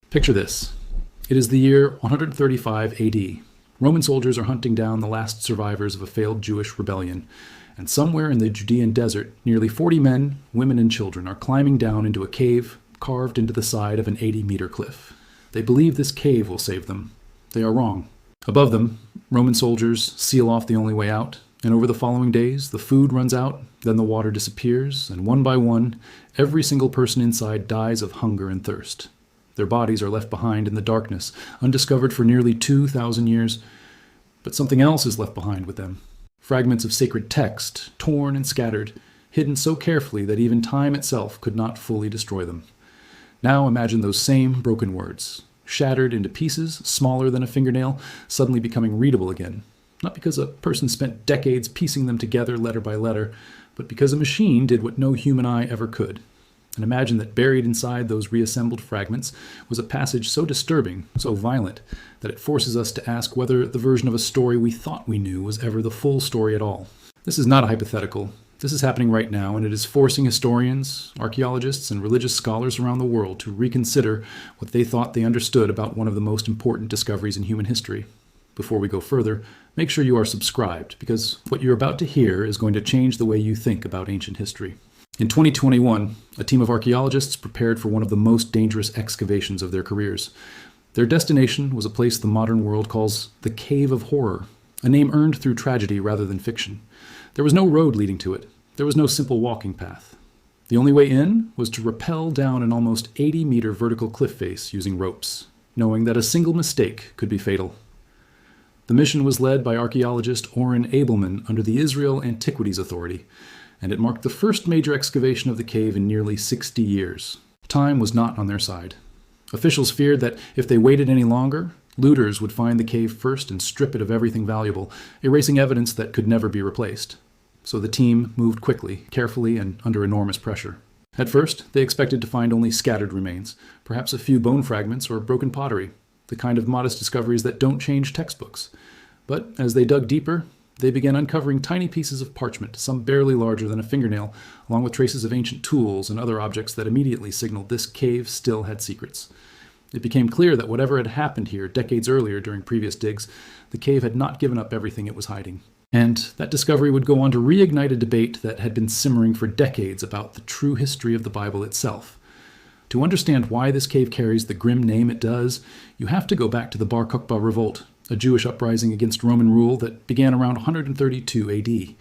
Picture this. It is the year 135 AD. Roman soldiers are hunting down the last survivors of a failed Jewish rebellion, and somewhere in the Judean desert, nearly 40 men, women, and children are climbing down into a cave carved into the side of an 80-meter cliff. They believe this cave will save them. They are wrong. Above them, Roman soldiers seal off the only way out, and over the following days, the food runs out, then the water disappears, and one by one, every single person inside dies of hunger and thirst. Their bodies are left behind in the darkness, undiscovered for nearly 2,000 years. But something else is left behind with them. Fragments of sacred text, torn and scattered, hidden so carefully that even time itself could not fully destroy them. Now imagine those same broken words, shattered into pieces smaller than a fingernail, suddenly becoming readable again. Not because a person spent decades piecing them together letter by letter, but because a machine did what no human eye ever could. And imagine that buried inside those reassembled fragments was a passage so disturbing, so violent, that it forces us to ask whether the version of a story we thought we knew was ever the full story at all. This is not a hypothetical. This is happening right now, and it is forcing historians, archaeologists, and religious scholars around the world to reconsider what they thought they understood about one of the most important discoveries in human history. Before we go further, make sure you are subscribed, because what you're about to hear is going to change the way you think about ancient history. In 2021, a team of archaeologists prepared for one of the most dangerous excavations of their careers. Their destination was a place the modern world calls the Cave of Horror, a name earned through tragedy rather than fiction. There was no road leading to it. There was no simple walking path. The only way in was to rappel down an almost 80-meter vertical cliff face using ropes, knowing that a single mistake could be fatal. The mission was led by archaeologist Oren Abelman under the Israel Antiquities Authority, and it marked the first major excavation of the cave in nearly 60 years. Time was not on their side. Officials feared that if they waited any longer, looters would find the cave first and strip it of everything valuable, erasing evidence that could never be replaced. So the team moved quickly, carefully, and under enormous pressure. At first, they expected to find only scattered remains, perhaps a few bone fragments or broken pottery, the kind of modest discoveries that don't change textbooks. But as they dug deeper, they began uncovering tiny pieces of parchment, some barely larger than a fingernail, along with traces of ancient tools and other objects that immediately signaled this cave still had secrets. It became clear that whatever had happened here decades earlier during previous digs, the cave had not given up everything it was hiding. And that discovery would go on to reignite a debate that had been simmering for decades about the true history of the Bible itself. To understand why this cave carries the grim name it does, you have to go back to the Bar Kokhba revolt, a Jewish uprising against Roman rule that began around 132 AD.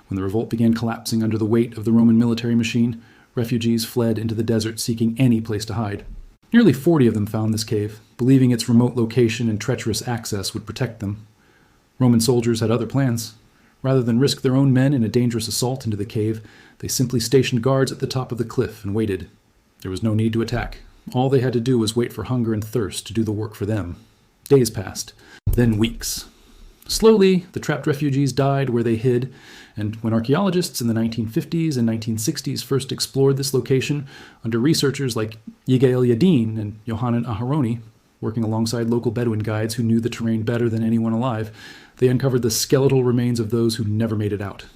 When the revolt began collapsing under the weight of the Roman military machine, refugees fled into the desert seeking any place to hide. Nearly 40 of them found this cave, believing its remote location and treacherous access would protect them. Roman soldiers had other plans. Rather than risk their own men in a dangerous assault into the cave, they simply stationed guards at the top of the cliff and waited. There was no need to attack. All they had to do was wait for hunger and thirst to do the work for them. Days passed, then weeks. Slowly, the trapped refugees died where they hid, and when archaeologists in the 1950s and 1960s first explored this location under researchers like Yigael Yadin and Yohanan Aharoni, working alongside local Bedouin guides who knew the terrain better than anyone alive, they uncovered the skeletal remains of those who never made it out.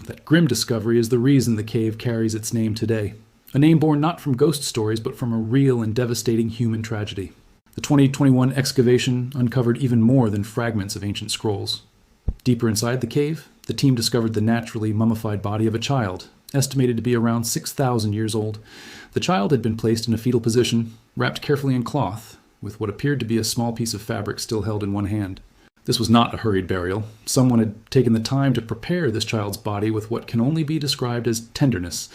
That grim discovery is the reason the cave carries its name today, a name born not from ghost stories but from a real and devastating human tragedy. The 2021 excavation uncovered even more than fragments of ancient scrolls. Deeper inside the cave, the team discovered the naturally mummified body of a child, estimated to be around 6,000 years old. The child had been placed in a fetal position, wrapped carefully in cloth, with what appeared to be a small piece of fabric still held in one hand. This was not a hurried burial. Someone had taken the time to prepare this child's body with what can only be described as tenderness,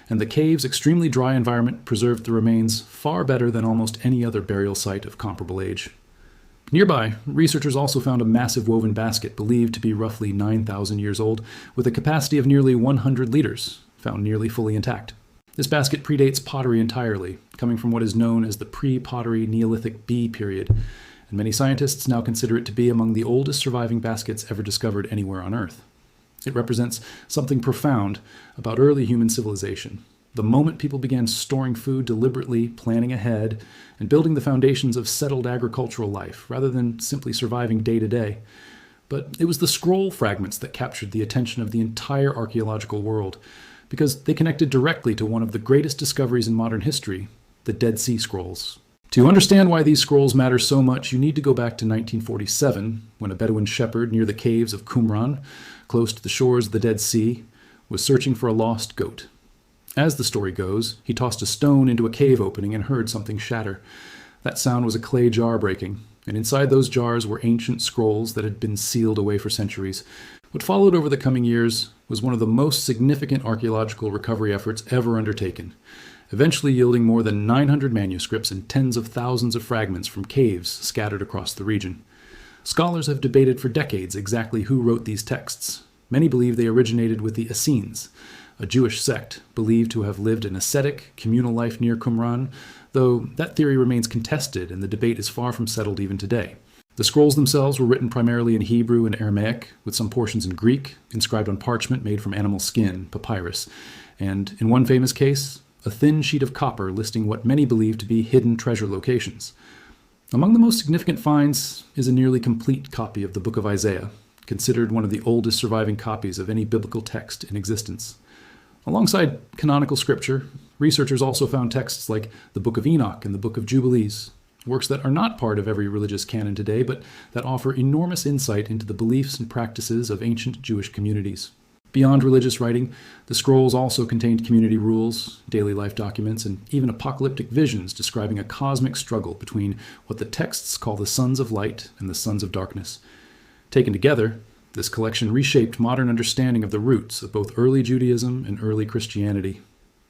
and the cave's extremely dry environment preserved the remains far better than almost any other burial site of comparable age. Nearby, researchers also found a massive woven basket believed to be roughly 9,000 years old, with a capacity of nearly 100 liters, found nearly fully intact. This basket predates pottery entirely, coming from what is known as the pre-pottery Neolithic B period, and many scientists now consider it to be among the oldest surviving baskets ever discovered anywhere on Earth. It represents something profound about early human civilization. The moment people began storing food deliberately, planning ahead, and building the foundations of settled agricultural life, rather than simply surviving day to day. But it was the scroll fragments that captured the attention of the entire archaeological world, because they connected directly to one of the greatest discoveries in modern history, the Dead Sea Scrolls. To understand why these scrolls matter so much, you need to go back to 1947, when a Bedouin shepherd near the caves of Qumran, close to the shores of the Dead Sea, was searching for a lost goat. As the story goes, he tossed a stone into a cave opening and heard something shatter. That sound was a clay jar breaking, and inside those jars were ancient scrolls that had been sealed away for centuries. What followed over the coming years was one of the most significant archaeological recovery efforts ever undertaken, eventually yielding more than 900 manuscripts and tens of thousands of fragments from caves scattered across the region. Scholars have debated for decades exactly who wrote these texts. Many believe they originated with the Essenes, a Jewish sect believed to have lived an ascetic, communal life near Qumran, though that theory remains contested and the debate is far from settled even today. The scrolls themselves were written primarily in Hebrew and Aramaic, with some portions in Greek, inscribed on parchment made from animal skin, papyrus, and, in one famous case, a thin sheet of copper listing what many believe to be hidden treasure locations. Among the most significant finds is a nearly complete copy of the Book of Isaiah, considered one of the oldest surviving copies of any biblical text in existence. Alongside canonical scripture, researchers also found texts like the Book of Enoch and the Book of Jubilees, works that are not part of every religious canon today, but that offer enormous insight into the beliefs and practices of ancient Jewish communities. Beyond religious writing, the scrolls also contained community rules, daily life documents, and even apocalyptic visions describing a cosmic struggle between what the texts call the sons of light and the sons of darkness. Taken together, this collection reshaped modern understanding of the roots of both early Judaism and early Christianity.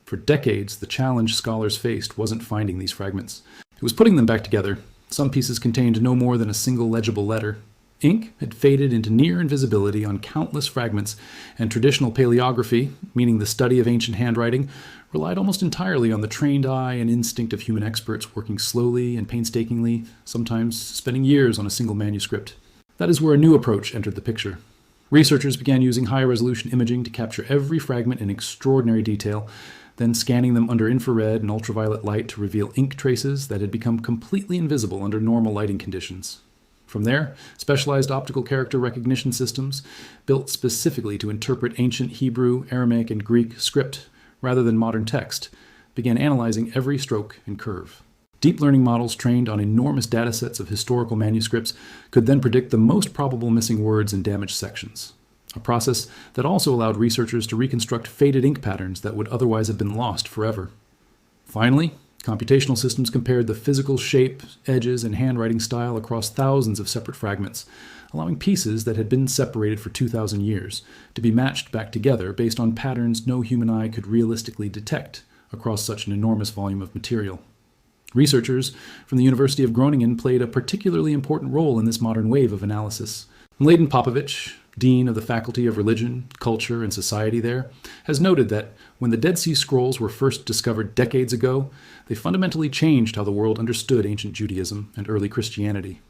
For decades, the challenge scholars faced wasn't finding these fragments. It was putting them back together. Some pieces contained no more than a single legible letter. Ink had faded into near invisibility on countless fragments, and traditional paleography, meaning the study of ancient handwriting, relied almost entirely on the trained eye and instinct of human experts working slowly and painstakingly, sometimes spending years on a single manuscript. That is where a new approach entered the picture. Researchers began using high-resolution imaging to capture every fragment in extraordinary detail, then scanning them under infrared and ultraviolet light to reveal ink traces that had become completely invisible under normal lighting conditions. From there, specialized optical character recognition systems, built specifically to interpret ancient Hebrew, Aramaic, and Greek script rather than modern text, began analyzing every stroke and curve. Deep learning models trained on enormous datasets of historical manuscripts could then predict the most probable missing words and damaged sections, a process that also allowed researchers to reconstruct faded ink patterns that would otherwise have been lost forever. Finally, computational systems compared the physical shape, edges, and handwriting style across thousands of separate fragments, allowing pieces that had been separated for 2,000 years to be matched back together based on patterns no human eye could realistically detect across such an enormous volume of material. Researchers from the University of Groningen played a particularly important role in this modern wave of analysis. Mladen Popovic, dean of the Faculty of Religion, Culture, and Society there, has noted that when the Dead Sea Scrolls were first discovered decades ago, they fundamentally changed how the world understood ancient Judaism and early Christianity.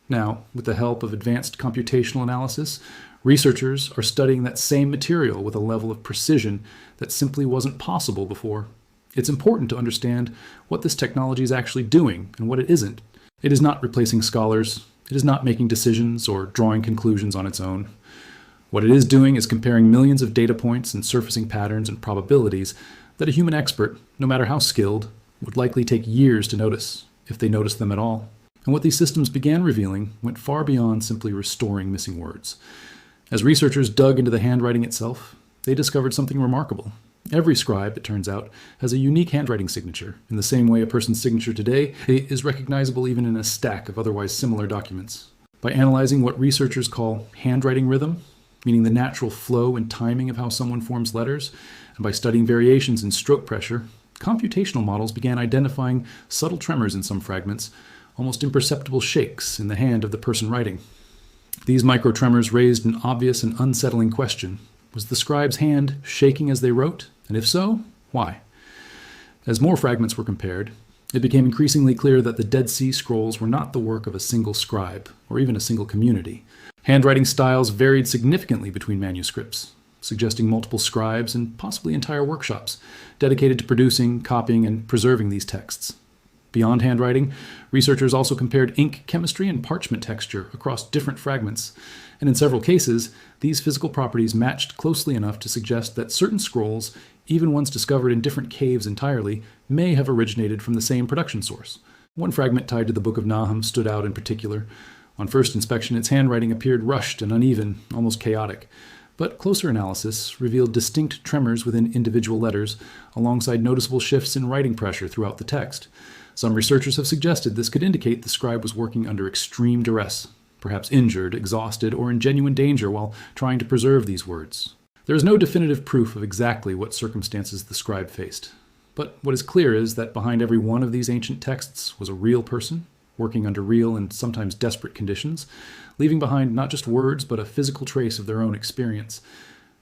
Now, with the help of advanced computational analysis, researchers are studying that same material with a level of precision that simply wasn't possible before. It's important to understand what this technology is actually doing and what it isn't. It is not replacing scholars. It is not making decisions or drawing conclusions on its own. What it is doing is comparing millions of data points and surfacing patterns and probabilities that a human expert, no matter how skilled, would likely take years to notice, if they noticed them at all. And what these systems began revealing went far beyond simply restoring missing words. As researchers dug into the handwriting itself, they discovered something remarkable. Every scribe, it turns out, has a unique handwriting signature, in the same way a person's signature today is recognizable even in a stack of otherwise similar documents. By analyzing what researchers call handwriting rhythm, meaning the natural flow and timing of how someone forms letters, and by studying variations in stroke pressure, computational models began identifying subtle tremors in some fragments, almost imperceptible shakes in the hand of the person writing. These microtremors raised an obvious and unsettling question. Was the scribe's hand shaking as they wrote? And if so, why? As more fragments were compared, it became increasingly clear that the Dead Sea Scrolls were not the work of a single scribe, or even a single community. Handwriting styles varied significantly between manuscripts, suggesting multiple scribes and possibly entire workshops dedicated to producing, copying, and preserving these texts. Beyond handwriting, researchers also compared ink chemistry and parchment texture across different fragments, and in several cases, these physical properties matched closely enough to suggest that certain scrolls, even ones discovered in different caves entirely, may have originated from the same production source. One fragment tied to the Book of Nahum stood out in particular. On first inspection, its handwriting appeared rushed and uneven, almost chaotic. But closer analysis revealed distinct tremors within individual letters, alongside noticeable shifts in writing pressure throughout the text. Some researchers have suggested this could indicate the scribe was working under extreme duress, perhaps injured, exhausted, or in genuine danger while trying to preserve these words. There is no definitive proof of exactly what circumstances the scribe faced. But what is clear is that behind every one of these ancient texts was a real person, working under real and sometimes desperate conditions, leaving behind not just words but a physical trace of their own experience.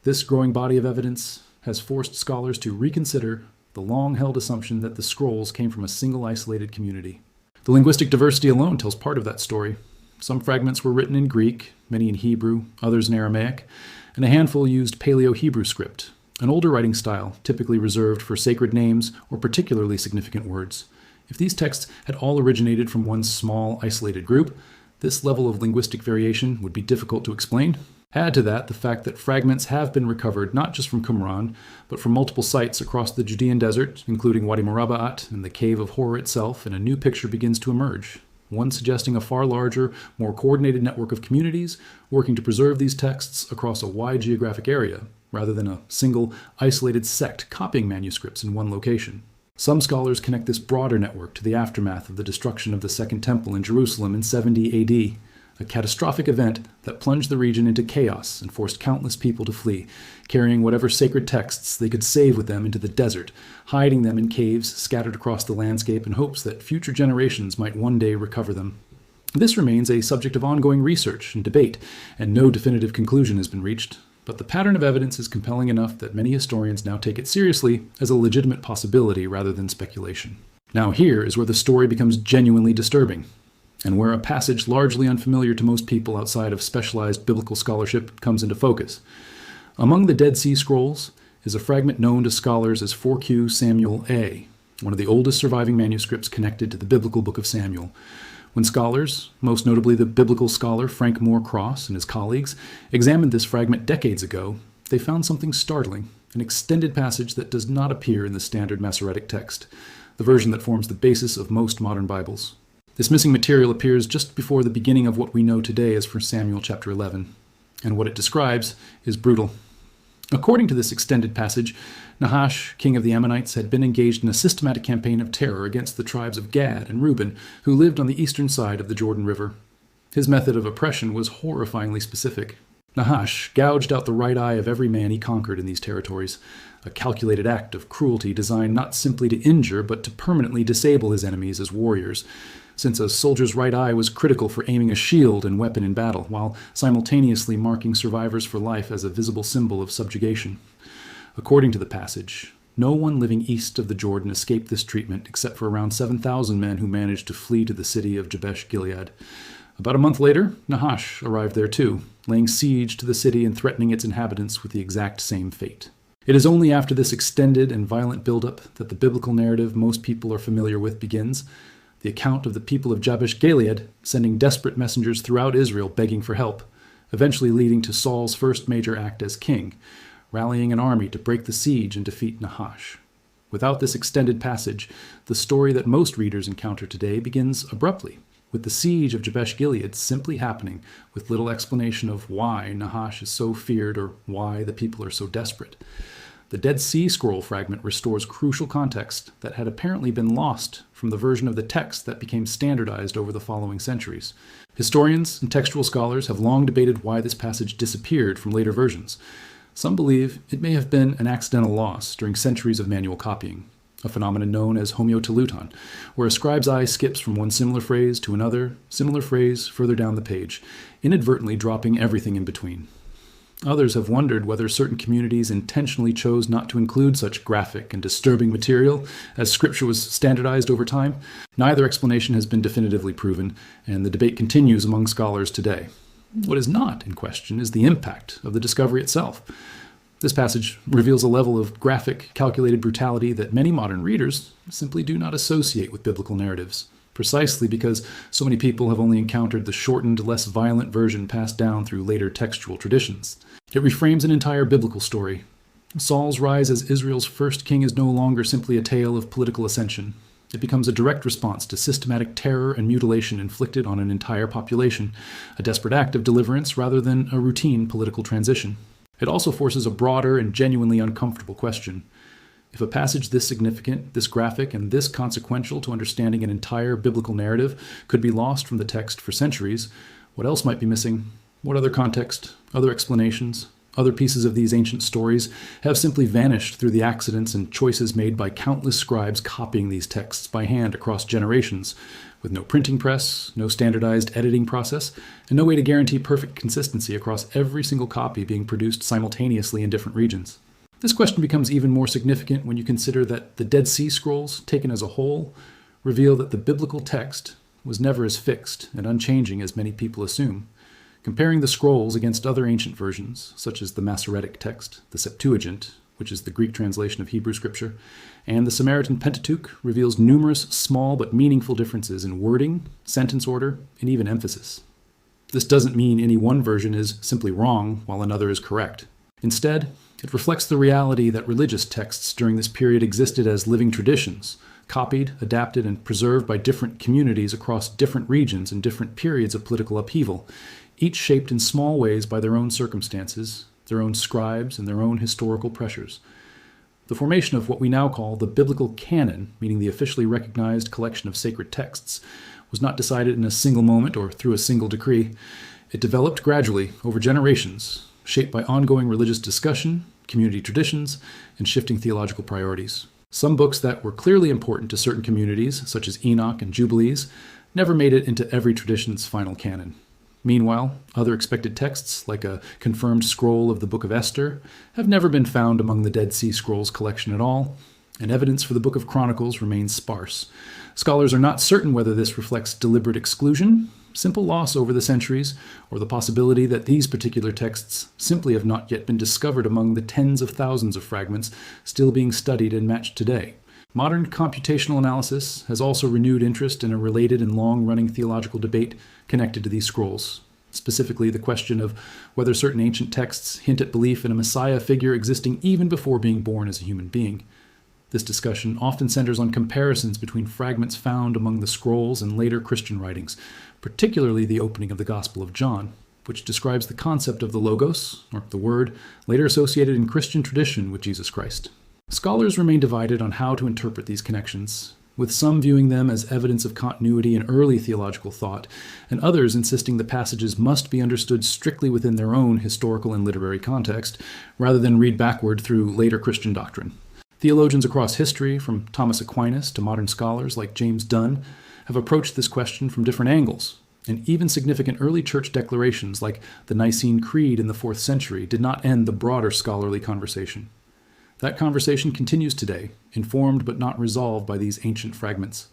This growing body of evidence has forced scholars to reconsider the long-held assumption that the scrolls came from a single isolated community. The linguistic diversity alone tells part of that story. Some fragments were written in Greek, many in Hebrew, others in Aramaic, and a handful used Paleo-Hebrew script, an older writing style typically reserved for sacred names or particularly significant words. If these texts had all originated from one small, isolated group, this level of linguistic variation would be difficult to explain. Add to that the fact that fragments have been recovered not just from Qumran, but from multiple sites across the Judean desert, including Wadi Muraba'at and the Cave of Horror itself, and a new picture begins to emerge, one suggesting a far larger, more coordinated network of communities working to preserve these texts across a wide geographic area, rather than a single, isolated sect copying manuscripts in one location. Some scholars connect this broader network to the aftermath of the destruction of the Second Temple in Jerusalem in 70 AD, a catastrophic event that plunged the region into chaos and forced countless people to flee, carrying whatever sacred texts they could save with them into the desert, hiding them in caves scattered across the landscape in hopes that future generations might one day recover them. This remains a subject of ongoing research and debate, and no definitive conclusion has been reached. But the pattern of evidence is compelling enough that many historians now take it seriously as a legitimate possibility rather than speculation. Now here is where the story becomes genuinely disturbing, and where a passage largely unfamiliar to most people outside of specialized biblical scholarship comes into focus. Among the Dead Sea Scrolls is a fragment known to scholars as 4Q Samuel A, one of the oldest surviving manuscripts connected to the biblical book of Samuel. When scholars, most notably the biblical scholar Frank Moore Cross and his colleagues, examined this fragment decades ago, they found something startling, an extended passage that does not appear in the standard Masoretic text, the version that forms the basis of most modern Bibles. This missing material appears just before the beginning of what we know today as 1 Samuel chapter 11, and what it describes is brutal. According to this extended passage, Nahash, king of the Ammonites, had been engaged in a systematic campaign of terror against the tribes of Gad and Reuben, who lived on the eastern side of the Jordan River. His method of oppression was horrifyingly specific. Nahash gouged out the right eye of every man he conquered in these territories, a calculated act of cruelty designed not simply to injure but to permanently disable his enemies as warriors, since a soldier's right eye was critical for aiming a shield and weapon in battle, while simultaneously marking survivors for life as a visible symbol of subjugation. According to the passage, no one living east of the Jordan escaped this treatment except for around 7,000 men who managed to flee to the city of Jabesh Gilead. About a month later, Nahash arrived there too, laying siege to the city and threatening its inhabitants with the exact same fate. It is only after this extended and violent buildup that the biblical narrative most people are familiar with begins, the account of the people of Jabesh Gilead sending desperate messengers throughout Israel begging for help, eventually leading to Saul's first major act as king, rallying an army to break the siege and defeat Nahash. Without this extended passage, the story that most readers encounter today begins abruptly, with the siege of Jabesh Gilead simply happening with little explanation of why Nahash is so feared or why the people are so desperate. The Dead Sea Scroll fragment restores crucial context that had apparently been lost from the version of the text that became standardized over the following centuries. Historians and textual scholars have long debated why this passage disappeared from later versions. Some believe it may have been an accidental loss during centuries of manual copying, a phenomenon known as homeoteluton, where a scribe's eye skips from one similar phrase to another similar phrase further down the page, inadvertently dropping everything in between. Others have wondered whether certain communities intentionally chose not to include such graphic and disturbing material as scripture was standardized over time. Neither explanation has been definitively proven, and the debate continues among scholars today. What is not in question is the impact of the discovery itself. This passage reveals a level of graphic, calculated brutality that many modern readers simply do not associate with biblical narratives, precisely because so many people have only encountered the shortened, less violent version passed down through later textual traditions. It reframes an entire biblical story. Saul's rise as Israel's first king is no longer simply a tale of political ascension. It becomes a direct response to systematic terror and mutilation inflicted on an entire population, a desperate act of deliverance rather than a routine political transition. It also forces a broader and genuinely uncomfortable question. If a passage this significant, this graphic, and this consequential to understanding an entire biblical narrative could be lost from the text for centuries, what else might be missing? What other context, other explanations, other pieces of these ancient stories have simply vanished through the accidents and choices made by countless scribes copying these texts by hand across generations, with no printing press, no standardized editing process, and no way to guarantee perfect consistency across every single copy being produced simultaneously in different regions. This question becomes even more significant when you consider that the Dead Sea Scrolls, taken as a whole, reveal that the biblical text was never as fixed and unchanging as many people assume. Comparing the scrolls against other ancient versions, such as the Masoretic text, the Septuagint, which is the Greek translation of Hebrew scripture, and the Samaritan Pentateuch, reveals numerous small but meaningful differences in wording, sentence order, and even emphasis. This doesn't mean any one version is simply wrong while another is correct. Instead, it reflects the reality that religious texts during this period existed as living traditions, copied, adapted, and preserved by different communities across different regions and different periods of political upheaval, each shaped in small ways by their own circumstances, their own scribes, and their own historical pressures. The formation of what we now call the biblical canon, meaning the officially recognized collection of sacred texts, was not decided in a single moment or through a single decree. It developed gradually over generations, shaped by ongoing religious discussion, community traditions, and shifting theological priorities. Some books that were clearly important to certain communities, such as Enoch and Jubilees, never made it into every tradition's final canon. Meanwhile, other expected texts, like a confirmed scroll of the Book of Esther, have never been found among the Dead Sea Scrolls collection at all, and evidence for the Book of Chronicles remains sparse. Scholars are not certain whether this reflects deliberate exclusion, simple loss over the centuries, or the possibility that these particular texts simply have not yet been discovered among the tens of thousands of fragments still being studied and matched today. Modern computational analysis has also renewed interest in a related and long-running theological debate connected to these scrolls, specifically the question of whether certain ancient texts hint at belief in a Messiah figure existing even before being born as a human being. This discussion often centers on comparisons between fragments found among the scrolls and later Christian writings, particularly the opening of the Gospel of John, which describes the concept of the Logos, or the Word, later associated in Christian tradition with Jesus Christ. Scholars remain divided on how to interpret these connections, with some viewing them as evidence of continuity in early theological thought, and others insisting the passages must be understood strictly within their own historical and literary context, rather than read backward through later Christian doctrine. Theologians across history, from Thomas Aquinas to modern scholars like James Dunn, have approached this question from different angles, and even significant early church declarations like the Nicene Creed in the 4th century did not end the broader scholarly conversation. That conversation continues today, informed but not resolved by these ancient fragments.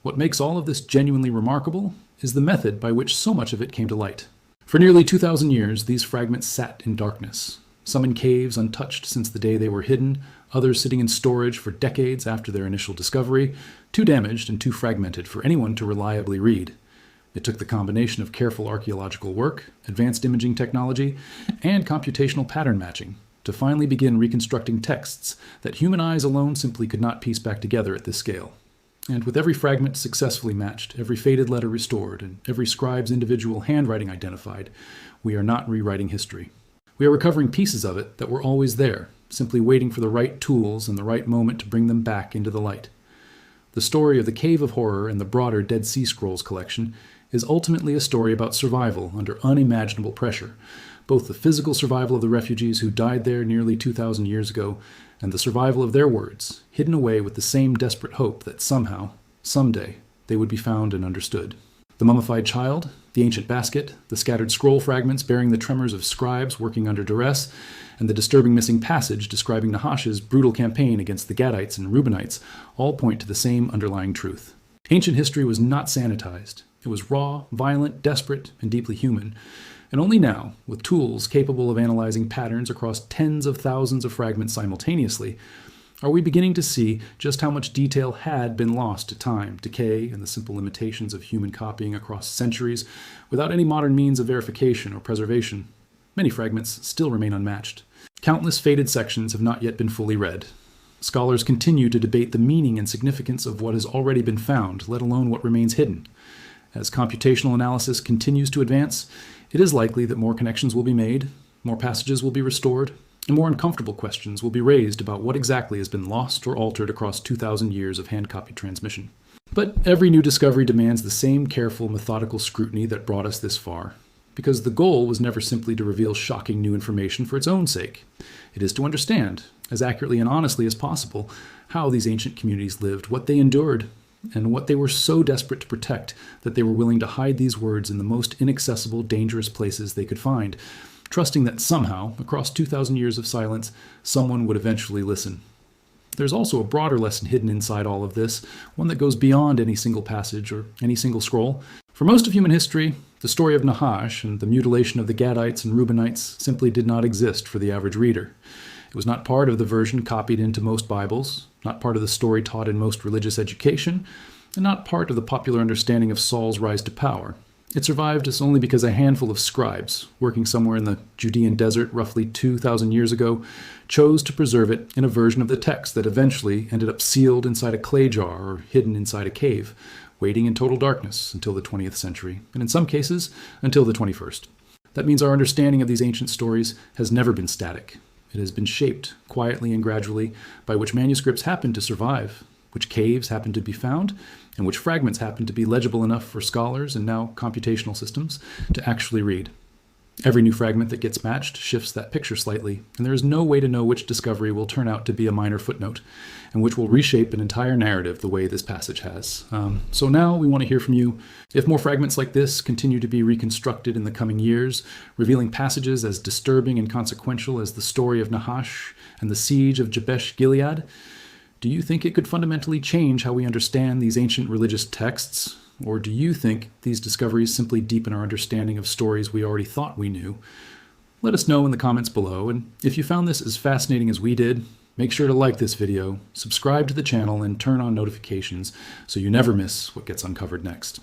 What makes all of this genuinely remarkable is the method by which so much of it came to light. For nearly 2,000 years, these fragments sat in darkness, some in caves untouched since the day they were hidden, others sitting in storage for decades after their initial discovery, too damaged and too fragmented for anyone to reliably read. It took the combination of careful archaeological work, advanced imaging technology, and computational pattern matching to finally begin reconstructing texts that human eyes alone simply could not piece back together at this scale. And with every fragment successfully matched, every faded letter restored, and every scribe's individual handwriting identified, we are not rewriting history. We are recovering pieces of it that were always there, simply waiting for the right tools and the right moment to bring them back into the light. The story of the Cave of Horror and the broader Dead Sea Scrolls collection is ultimately a story about survival under unimaginable pressure, both the physical survival of the refugees who died there nearly 2,000 years ago, and the survival of their words, hidden away with the same desperate hope that somehow, someday, they would be found and understood. The mummified child, the ancient basket, the scattered scroll fragments bearing the tremors of scribes working under duress, and the disturbing missing passage describing Nahash's brutal campaign against the Gadites and Reubenites all point to the same underlying truth. Ancient history was not sanitized. It was raw, violent, desperate, and deeply human. And only now, with tools capable of analyzing patterns across tens of thousands of fragments simultaneously, are we beginning to see just how much detail had been lost to time, decay, and the simple limitations of human copying across centuries without any modern means of verification or preservation. Many fragments still remain unmatched. Countless faded sections have not yet been fully read. Scholars continue to debate the meaning and significance of what has already been found, let alone what remains hidden. As computational analysis continues to advance, it is likely that more connections will be made, more passages will be restored, and more uncomfortable questions will be raised about what exactly has been lost or altered across 2,000 years of hand-copied transmission. But every new discovery demands the same careful, methodical scrutiny that brought us this far, because the goal was never simply to reveal shocking new information for its own sake. It is to understand, as accurately and honestly as possible, how these ancient communities lived, what they endured, and what they were so desperate to protect that they were willing to hide these words in the most inaccessible, dangerous places they could find, trusting that somehow, across 2,000 years of silence, someone would eventually listen. There's also a broader lesson hidden inside all of this, one that goes beyond any single passage or any single scroll. For most of human history, the story of Nahash and the mutilation of the Gadites and Reubenites simply did not exist for the average reader. It was not part of the version copied into most Bibles, not part of the story taught in most religious education, and not part of the popular understanding of Saul's rise to power. It survived us only because a handful of scribes, working somewhere in the Judean desert roughly 2,000 years ago, chose to preserve it in a version of the text that eventually ended up sealed inside a clay jar or hidden inside a cave, waiting in total darkness until the 20th century, and in some cases, until the 21st. That means our understanding of these ancient stories has never been static. It has been shaped, quietly and gradually, by which manuscripts happen to survive, which caves happen to be found, and which fragments happen to be legible enough for scholars and now computational systems to actually read. Every new fragment that gets matched shifts that picture slightly, and there is no way to know which discovery will turn out to be a minor footnote, and which will reshape an entire narrative the way this passage has. So now we want to hear from you. If more fragments like this continue to be reconstructed in the coming years, revealing passages as disturbing and consequential as the story of Nahash and the siege of Jabesh Gilead, do you think it could fundamentally change how we understand these ancient religious texts? Or do you think these discoveries simply deepen our understanding of stories we already thought we knew? Let us know in the comments below, and if you found this as fascinating as we did, make sure to like this video, subscribe to the channel, and turn on notifications so you never miss what gets uncovered next.